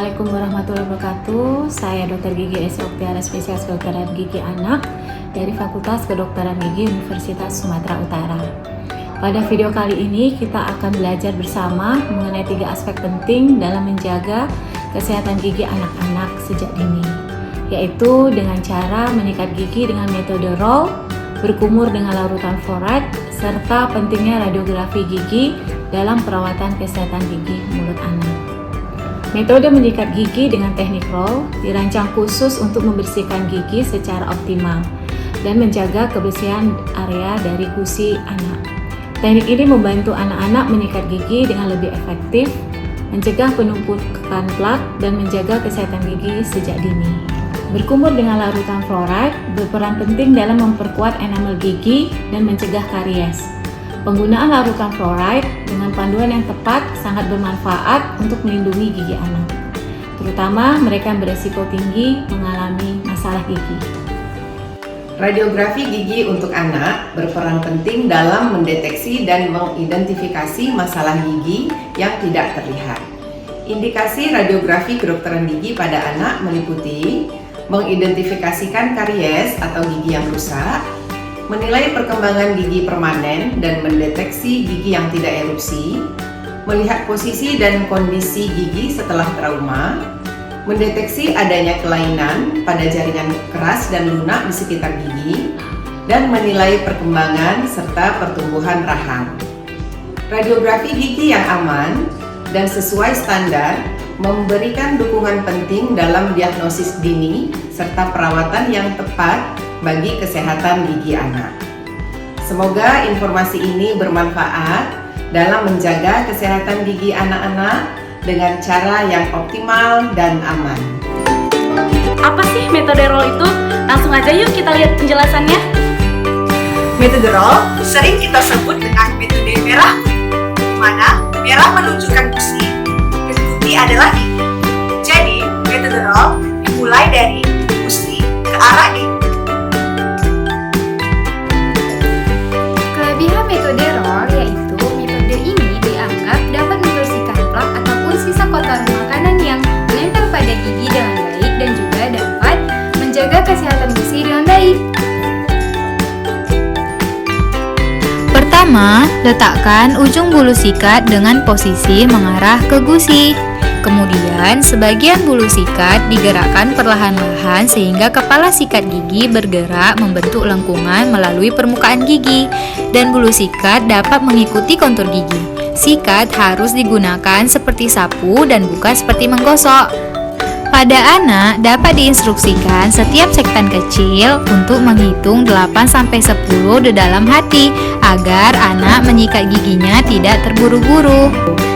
Assalamualaikum warahmatullahi wabarakatuh. Saya Dr. Gigi S. Oktiara, spesialis kedokteran gigi anak dari Fakultas Kedokteran Gigi Universitas Sumatera Utara. Pada video kali ini kita akan belajar bersama mengenai 3 aspek penting dalam menjaga kesehatan gigi anak-anak sejak dini, yaitu dengan cara menyikat gigi dengan metode roll, berkumur dengan larutan fluoride, serta pentingnya radiografi gigi dalam perawatan kesehatan gigi mulut anak. Metode menyikat gigi dengan teknik roll dirancang khusus untuk membersihkan gigi secara optimal dan menjaga kebersihan area dari gusi anak. Teknik ini membantu anak-anak menyikat gigi dengan lebih efektif, mencegah penumpukan plak dan menjaga kesehatan gigi sejak dini. Berkumur dengan larutan fluoride berperan penting dalam memperkuat enamel gigi dan mencegah karies. Penggunaan larutan fluoride dengan panduan yang tepat sangat bermanfaat untuk melindungi gigi anak, terutama mereka yang beresiko tinggi mengalami masalah gigi. Radiografi gigi untuk anak berperan penting dalam mendeteksi dan mengidentifikasi masalah gigi yang tidak terlihat. Indikasi radiografi kedokteran gigi pada anak meliputi mengidentifikasikan karies atau gigi yang rusak, menilai perkembangan gigi permanen dan mendeteksi gigi yang tidak erupsi, melihat posisi dan kondisi gigi setelah trauma, mendeteksi adanya kelainan pada jaringan keras dan lunak di sekitar gigi, dan menilai perkembangan serta pertumbuhan rahang. Radiografi gigi yang aman dan sesuai standar memberikan dukungan penting dalam diagnosis dini serta perawatan yang tepat bagi kesehatan gigi anak. Semoga informasi ini bermanfaat dalam menjaga kesehatan gigi anak-anak dengan cara yang optimal dan aman. Apa sih metode roll itu? Langsung aja yuk kita lihat penjelasannya. Metode roll sering kita sebut dengan metode merah, di mana merah menunjukkan gusi dan putih adalah gigi. Jadi, metode roll dimulai dari gusi ke arah gigi. Kelebihan metode roll yaitu metode ini dianggap dapat membersihkan plak ataupun sisa kotoran makanan yang menempel pada gigi dengan baik dan juga dapat menjaga kesehatan gusi dengan baik. Pertama, letakkan ujung bulu sikat dengan posisi mengarah ke gusi. Kemudian, sebagian bulu sikat digerakkan perlahan-lahan sehingga kepala sikat gigi bergerak membentuk lengkungan melalui permukaan gigi dan bulu sikat dapat mengikuti kontur gigi. Sikat harus digunakan seperti sapu dan bukan seperti menggosok. Pada anak, dapat diinstruksikan setiap sektan kecil untuk menghitung 8-10 di dalam hati agar anak menyikat giginya tidak terburu-buru,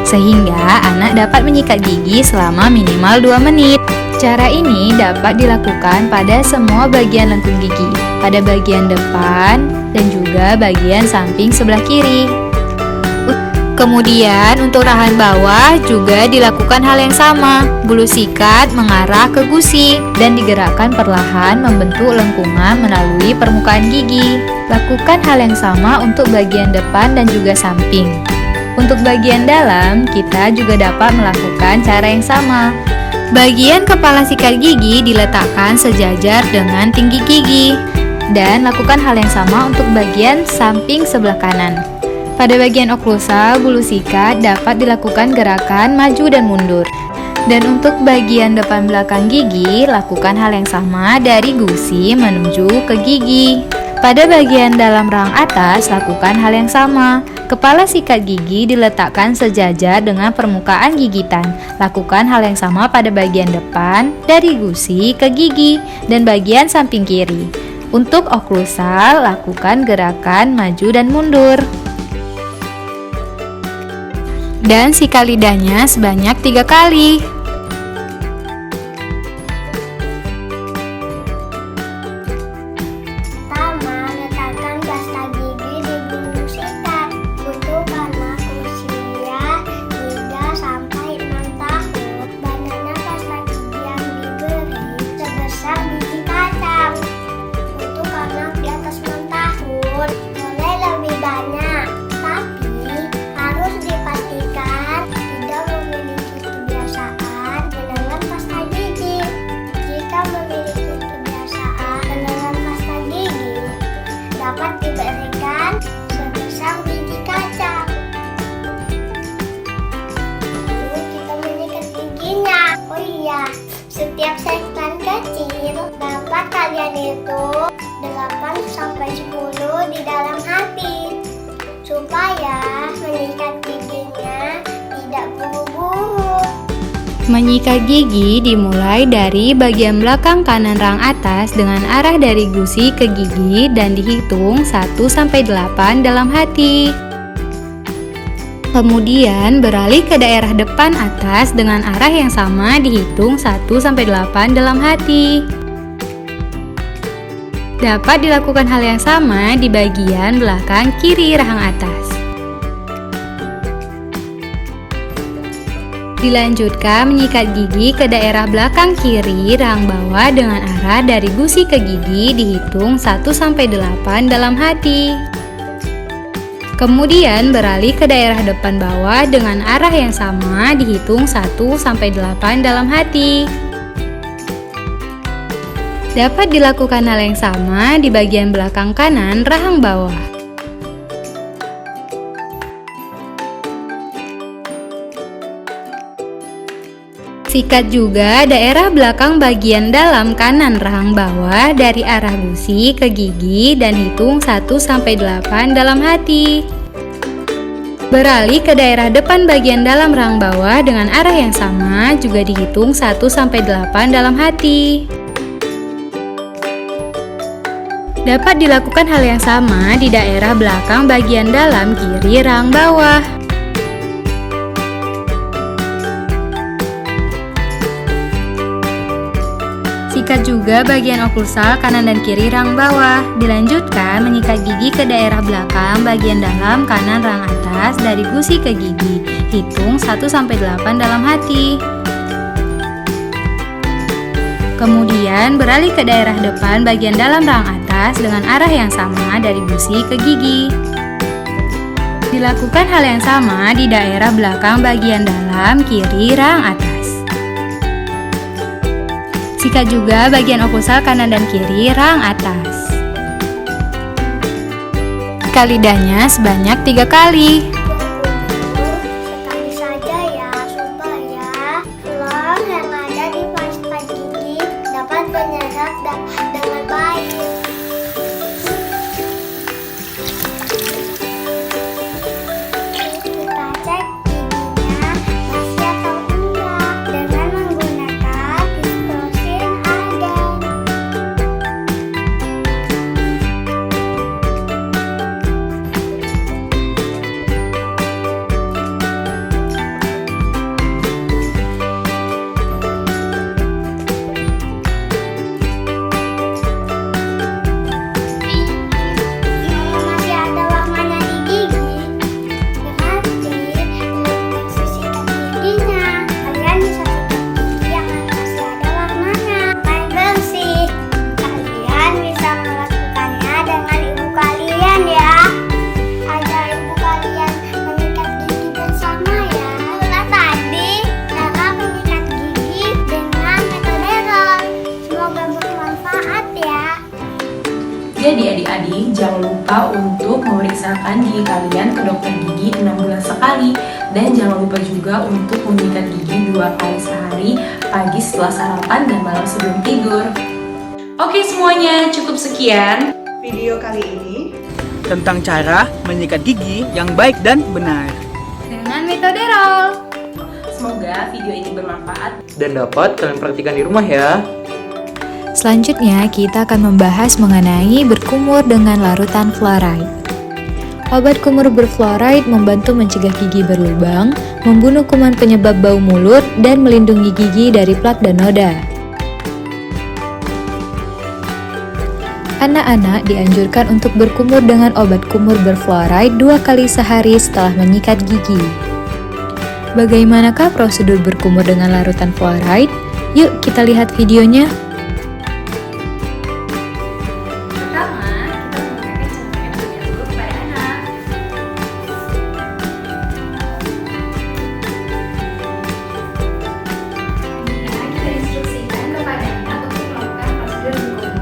sehingga anak dapat menyikat gigi selama minimal 2 menit. Cara ini dapat dilakukan pada semua bagian lengkung gigi, pada bagian depan dan juga bagian samping sebelah kiri. Kemudian untuk rahan bawah juga dilakukan hal yang sama. Bulu sikat mengarah ke gusi dan digerakkan perlahan membentuk lengkungan melalui permukaan gigi. Lakukan hal yang sama untuk bagian depan dan juga samping. Untuk bagian dalam, kita juga dapat melakukan cara yang sama. Bagian kepala sikat gigi diletakkan sejajar dengan tinggi gigi. Dan lakukan hal yang sama untuk bagian samping sebelah kanan. Pada bagian oklusal, bulu sikat dapat dilakukan gerakan maju dan mundur. Dan untuk bagian depan belakang gigi, lakukan hal yang sama dari gusi menuju ke gigi. Pada bagian dalam rahang atas, lakukan hal yang sama. Kepala sikat gigi diletakkan sejajar dengan permukaan gigitan. Lakukan hal yang sama pada bagian depan, dari gusi ke gigi, dan bagian samping kiri. Untuk oklusal, lakukan gerakan maju dan mundur. Dan sikat lidahnya sebanyak 3 kali. Pertama, letakkan pasta gigi di bulu sikat. Butuhkan waktu usia 3-6 tahun. Banyaknya pasta gigi yang diberi sebesar biji kacang. Untuk anak di atas 6 tahun, boleh lebih banyak, tapi harus dipastikan tidak memiliki kebiasaan Oh iya, setiap segmen kecil dapat kalian hitung 8-10 di dalam hati supaya menyikat giginya tidak buru-buru. Menyikat gigi dimulai dari bagian belakang kanan rahang atas dengan arah dari gusi ke gigi dan dihitung 1-8 dalam hati. Kemudian beralih ke daerah depan atas dengan arah yang sama dihitung 1-8 dalam hati. Dapat dilakukan hal yang sama di bagian belakang kiri rahang atas. Dilanjutkan menyikat gigi ke daerah belakang kiri rahang bawah dengan arah dari gusi ke gigi dihitung 1-8 dalam hati. Kemudian beralih ke daerah depan bawah dengan arah yang sama dihitung 1-8 dalam hati. Dapat dilakukan hal yang sama di bagian belakang kanan rahang bawah. Sikat juga daerah belakang bagian dalam kanan rahang bawah dari arah gusi ke gigi dan hitung 1-8 dalam hati. Beralih ke daerah depan bagian dalam rahang bawah dengan arah yang sama juga dihitung 1-8 dalam hati. Dapat dilakukan hal yang sama di daerah belakang bagian dalam kiri rahang bawah. Sikat juga bagian oklusal kanan dan kiri rahang bawah. Dilanjutkan menyikat gigi ke daerah belakang bagian dalam kanan rahang atas dari gusi ke gigi. Hitung 1-8 dalam hati. Kemudian beralih ke daerah depan bagian dalam rahang atas dengan arah yang sama dari gusi ke gigi. Dilakukan hal yang sama di daerah belakang bagian dalam kiri rahang atas. Sikat juga bagian oklusal kanan dan kiri rahang atas. Sikat lidahnya sebanyak 3 kali. Sekali saja ya, supaya telur yang ada di pasta gigi dapat menyerap dengan baik. Kita cek giginya masih atau enggak dengan menggunakan distorsin agen. Masih ada warnanya di gigi, berarti belum sikat giginya. Kalian bisa sikat gigi yang masih ada warnanya supaya bersih. Kalian bisa melakukannya dengan ibu kalian ya. Ajar ibu kalian menyikat gigi bersama ya. Itulah tadi cara menyikat gigi dengan metode roll. Semoga bermanfaat ya. Jadi adik-adik jangan lupa untuk memeriksakan gigi kalian ke dokter gigi 6 bulan sekali. Dan jangan lupa juga untuk menyikat gigi 2 kali sehari, pagi setelah sarapan dan malam sebelum tidur. Oke semuanya, cukup sekian. Video kali ini tentang cara menyikat gigi yang baik dan benar. Dengan metode roll. Semoga video ini bermanfaat. Dan dapat kalian praktikkan di rumah ya. Selanjutnya kita akan membahas mengenai berkumur dengan larutan fluoride. Obat kumur berfluoride membantu mencegah gigi berlubang, membunuh kuman penyebab bau mulut, dan melindungi gigi dari plak dan noda. Anak-anak dianjurkan untuk berkumur dengan obat kumur berfluoride 2 kali sehari setelah menyikat gigi. Bagaimanakah prosedur berkumur dengan larutan fluoride? Yuk kita lihat videonya. Pertama, kita menggunakan cairan terlebih dahulu kepada anak. Kemudian kita instruksikan kepada anak untuk melakukan prosedur berkumur.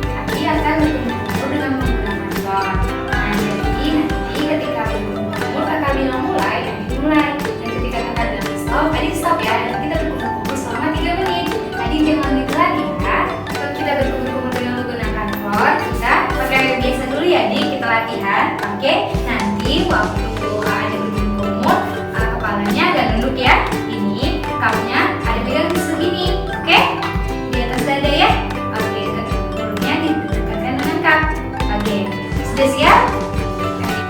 Tadi akan berkumur dengan menggunakan flor. Nah, jadi nanti ketika berkumur, kakak bilang mulai, adik mulai. Dan ketika kakak bilang stop, adik stop ya. Dan kita berkumur Sudah siap?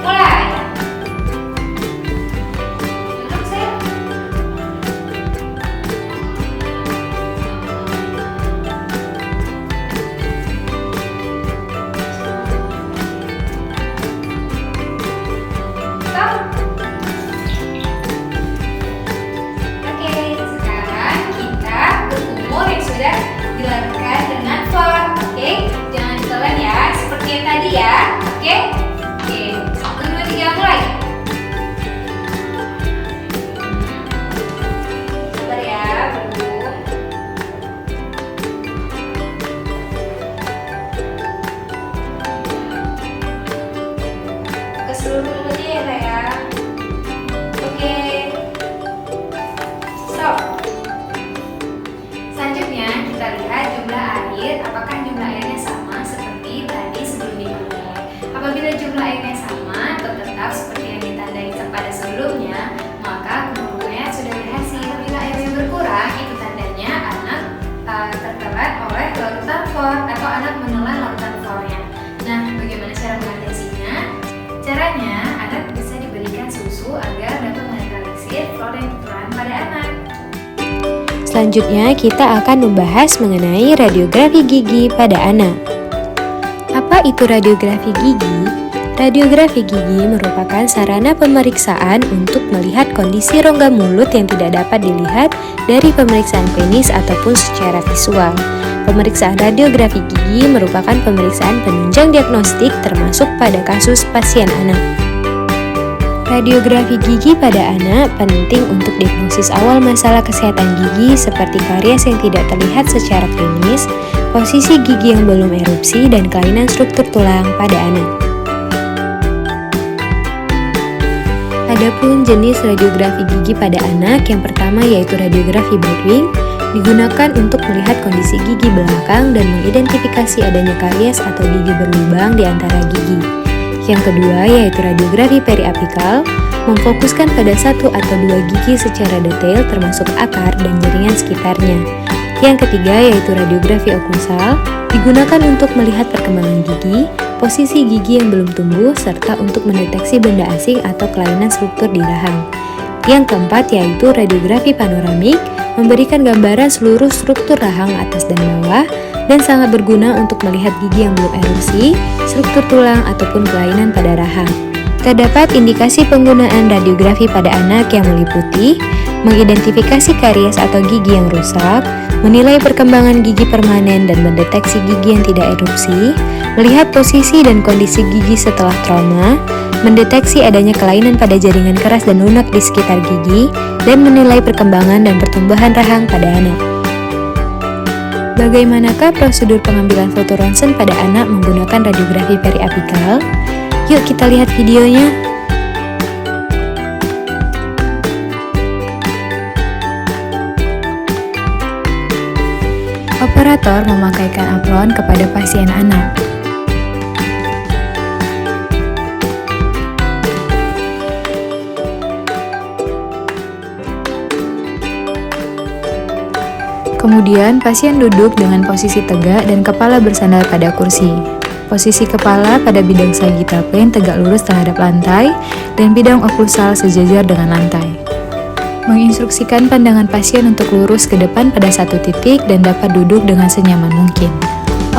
Mulai. Duduk sayang. Stop. Oke, sekarang kita berkumur yang sudah dilakukan dengan form. Oke, jangan ditelan ya, seperti yang tadi ya. Oke, 1, 2, 3, mulai. Sabar ya, belum. Ke seluruh mulutnya ya sayang. Oke, stop. Selanjutnya kita lihat jumlah air, apakah jumlah airnya sama seperti tadi sebelum dikumur. Apabila jumlah airnya sama atau tetap seperti yang ditandai pada sebelumnya, maka kumurnya sudah berhasil. Apabila airnya berkurang, itu tandanya anak tertelan oleh larutan for atau anak menelan larutan fornya. Nah, bagaimana cara mengatasinya? Caranya, anak bisa diberikan susu agar dapat menetralisir for yang tertelan pada anak. Selanjutnya, kita akan membahas mengenai radiografi gigi pada anak. Apa itu radiografi gigi? Radiografi gigi merupakan sarana pemeriksaan untuk melihat kondisi rongga mulut yang tidak dapat dilihat dari pemeriksaan penis ataupun secara visual. Pemeriksaan radiografi gigi merupakan pemeriksaan penunjang diagnostik termasuk pada kasus pasien anak. Radiografi gigi pada anak penting untuk diagnosis awal masalah kesehatan gigi seperti karies yang tidak terlihat secara klinis, posisi gigi yang belum erupsi, dan kelainan struktur tulang pada anak. Adapun jenis radiografi gigi pada anak, yang pertama yaitu radiografi Bridging, digunakan untuk melihat kondisi gigi belakang dan mengidentifikasi adanya karies atau gigi berlubang di antara gigi. Yang kedua yaitu radiografi periapikal, memfokuskan pada 1 atau 2 gigi secara detail termasuk akar dan jaringan sekitarnya. Yang ketiga yaitu radiografi oklusal, digunakan untuk melihat perkembangan gigi, posisi gigi yang belum tumbuh, serta untuk mendeteksi benda asing atau kelainan struktur di rahang. Yang keempat yaitu radiografi panoramik, memberikan gambaran seluruh struktur rahang atas dan bawah, dan sangat berguna untuk melihat gigi yang belum erupsi, struktur tulang, ataupun kelainan pada rahang. Terdapat indikasi penggunaan radiografi pada anak yang meliputi mengidentifikasi karies atau gigi yang rusak, menilai perkembangan gigi permanen dan mendeteksi gigi yang tidak erupsi, melihat posisi dan kondisi gigi setelah trauma, mendeteksi adanya kelainan pada jaringan keras dan lunak di sekitar gigi, dan menilai perkembangan dan pertumbuhan rahang pada anak. Bagaimanakah prosedur pengambilan foto ronsen pada anak menggunakan radiografi periapikal? Yuk kita lihat videonya. Operator memakaikan apron kepada pasien anak. Kemudian pasien duduk dengan posisi tegak dan kepala bersandar pada kursi. Posisi kepala pada bidang sagittal plane tegak lurus terhadap lantai dan bidang oklusal sejajar dengan lantai. Menginstruksikan pandangan pasien untuk lurus ke depan pada satu titik dan dapat duduk dengan senyaman mungkin.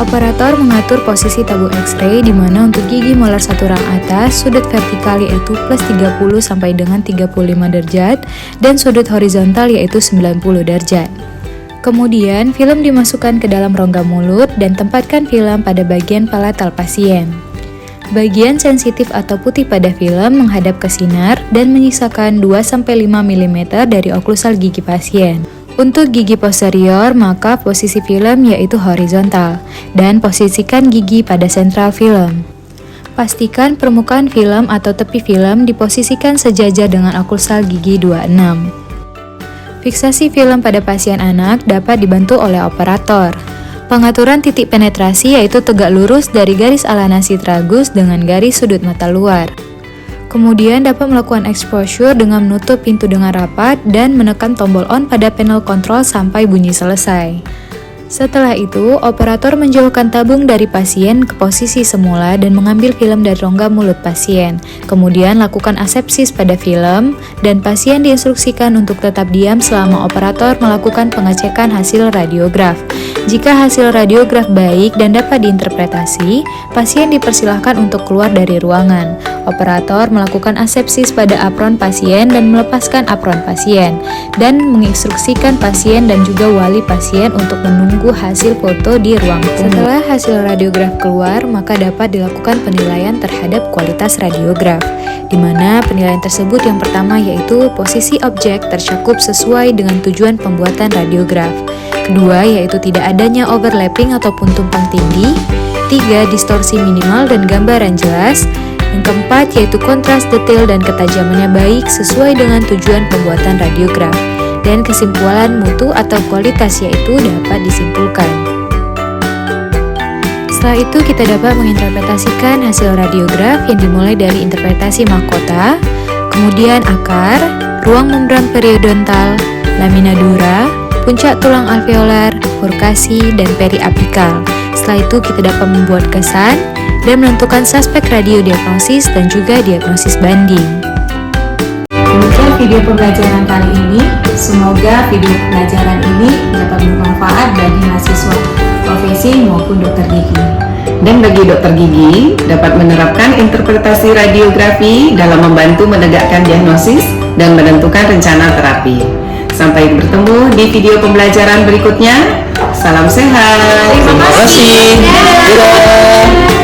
Operator mengatur posisi tabung X-ray di mana untuk gigi molar satu rang atas sudut vertikal yaitu plus 30 sampai dengan 35 derajat dan sudut horizontal yaitu 90 derajat. Kemudian, film dimasukkan ke dalam rongga mulut dan tempatkan film pada bagian palatal pasien. Bagian sensitif atau putih pada film menghadap ke sinar dan menyisakan 2-5 mm dari oklusal gigi pasien. Untuk gigi posterior, maka posisi film yaitu horizontal dan posisikan gigi pada sentral film. Pastikan permukaan film atau tepi film diposisikan sejajar dengan oklusal gigi 26. Fiksasi film pada pasien anak dapat dibantu oleh operator. Pengaturan titik penetrasi yaitu tegak lurus dari garis alanasi tragus dengan garis sudut mata luar. Kemudian dapat melakukan exposure dengan menutup pintu dengan rapat dan menekan tombol on pada panel kontrol sampai bunyi selesai. Setelah itu, operator menjauhkan tabung dari pasien ke posisi semula dan mengambil film dari rongga mulut pasien. Kemudian lakukan asepsis pada film dan pasien diinstruksikan untuk tetap diam selama operator melakukan pengecekan hasil radiograf. Jika hasil radiograf baik dan dapat diinterpretasi, pasien dipersilahkan untuk keluar dari ruangan. Operator melakukan asepsis pada apron pasien dan melepaskan apron pasien, dan menginstruksikan pasien dan juga wali pasien untuk menunggu hasil foto di ruang umum. Setelah hasil radiograf keluar, maka dapat dilakukan penilaian terhadap kualitas radiograf, di mana penilaian tersebut yang pertama yaitu posisi objek tercakup sesuai dengan tujuan pembuatan radiograf. Kedua yaitu tidak adanya overlapping ataupun tumpang tindih. Tiga, distorsi minimal dan gambaran jelas. Yang keempat yaitu kontras detail dan ketajamannya baik sesuai dengan tujuan pembuatan radiograf. Dan kesimpulan mutu atau kualitas yaitu dapat disimpulkan. Setelah itu kita dapat menginterpretasikan hasil radiograf yang dimulai dari interpretasi mahkota, kemudian akar, ruang membran periodontal, lamina dura, puncak tulang alveolar, furkasi, dan periapikal. Setelah itu kita dapat membuat kesan dan menentukan suspek radiodiagnosis dan juga diagnosis banding. Demikian video pembelajaran kali ini. Semoga video pembelajaran ini dapat bermanfaat bagi mahasiswa profesi maupun dokter gigi. Dan bagi dokter gigi, dapat menerapkan interpretasi radiografi dalam membantu menegakkan diagnosis dan menentukan rencana terapi. Sampai bertemu di video pembelajaran berikutnya. Salam sehat. Terima kasih. Dadah.